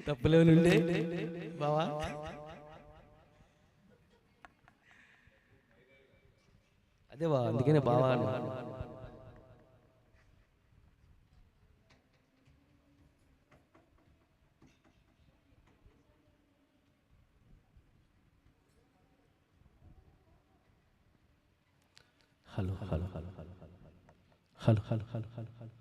తప్పులే నుండే బావా అదే బా అందుకనే బావా hello hello hello hello hello hello hello hello hello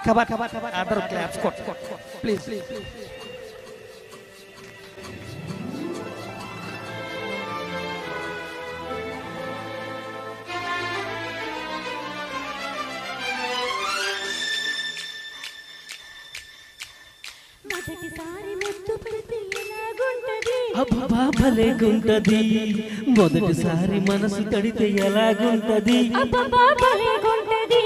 కబా కబా కబా అందరూ క్లాప్స్ కొట్ ప్లీజ్ ప్లీజ్ మొదటిసారి ముద్దు పెడితే ఎలాగుంటది అబ్బా భలేగుంటది మొదటిసారి మనసు తడితే ఎలాగుంటది అబ్బా భలేగుంటది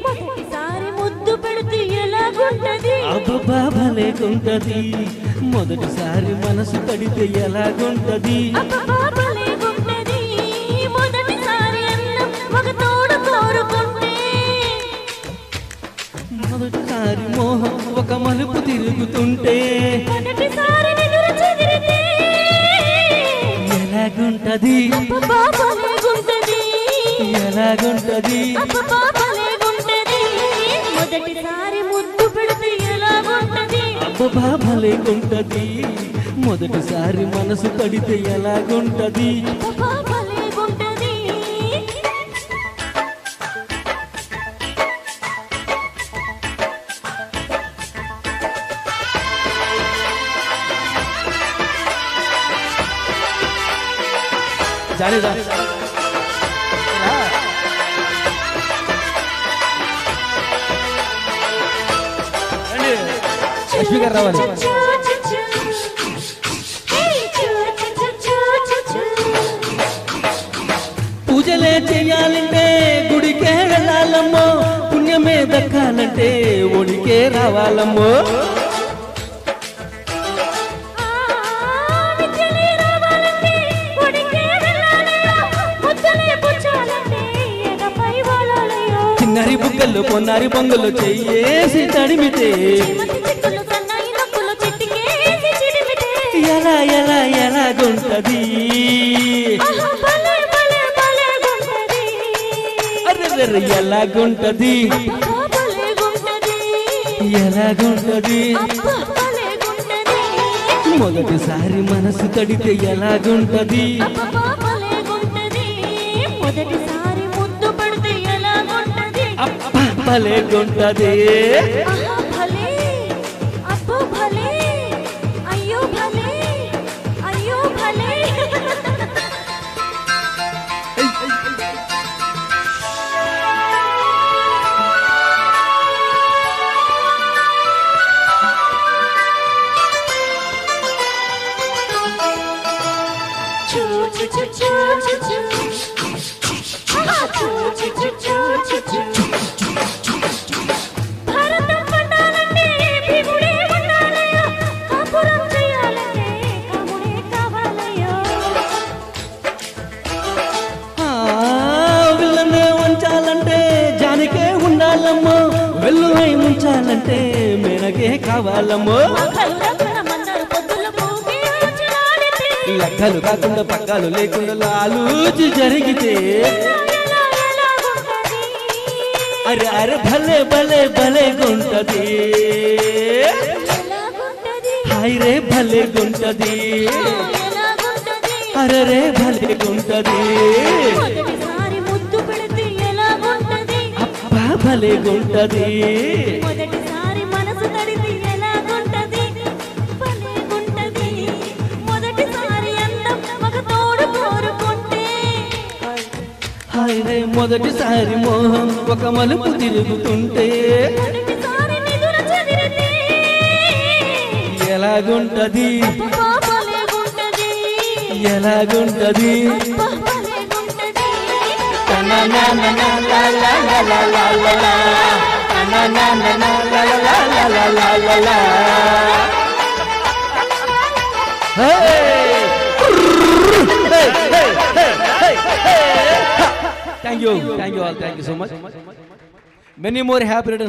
మొదటిసారి ముద్దు పెడితే ఎలాగుంటది అబ్బా భలేగుంటది మొదటిసారి మనసు తడితే ఎలాగుంటది అబ్బా భలేగుంటది మొదటిసారి అన్నం ఒక తోడు కోరుకుంటే మొదటిసారి మోహం ఒక మలుపు తిరుగుతుంటే మొదటిసారి నిదురు చెదిరితే ఎలాగుంటది అబ్బా భలేగుంటది ఎలాగుంటది అబ్బా భలేగుంటది మొదటిసారి ముద్దు పెడితే ఎలాగుంటది అబ్బా భలేగుంటది మొదటిసారి మనసు తడితే ఎలాగుంటది అబ్బా భలేగుంటది జానేదా లక్ష్మి గారు రావాలి పూజలే చేయాలంటే గుడికే వెళ్ళాలమ్మో పుణ్యమే దక్కాలంటే ఒడికే రావాలమ్మో చిన్నారి బుగ్గలు పొన్నారి బొంగులు చెయ్యేసి తడిమితే ఎలా ఎలా ఎలాగుంటది అర్రెర్రె ఎలాగుంటది ఎలాగుంటది మొదటిసారి మనసు తడితే ఎలాగుంటది మొదటిసారి ముద్దు పడితే ఎలాగుంటది అబ్బా భలేగుంటది భలే అబ్బో భలే అయ్యో భలే అయ్యో భలే చూ చూ చూ చూ చూ భారతం పండాలంటే భీముడే ఉండాలయ్యో కాపురం చేయాలంటే కాముడే కావాలయ్యో విల్లనే ఉంచాలంటే జానికే ఉండాలమ్మో వెల్లువై ముంచాలంటే మెనకే కావాలమ్మో లెక్కలు కాకుండా పక్కలు లేకుండా లాలూచి జరిగితే అరే అరే భలే భలే భలే గుంటది హాయ్ రే భలే గుంటది అరే రే భలే గుంటది మొదటిసారి ముద్దు పెడితే ఎలాగుంటది అబ్బా భలే గుంటది మొదటిసారి మనసు తడితే ఎలాగుంటది భలేగుంటది మొదటిసారి అందం ఒక తోడు కోరుకుంటే హాయ్ రే మొదటిసారి మోహం ఒక మలుపు తిరుగుతుంటే మొదటిసారి నిదురు చెదిరితే ఎలాగుంటది భలేగుంటది ఎలాగుంటది భలేగుంటది నా నా నా నా లా లా లా లా లా లా లా నా నా నా నా లా లా లా లా లా లా లా thank you all thank you so much many more happy returns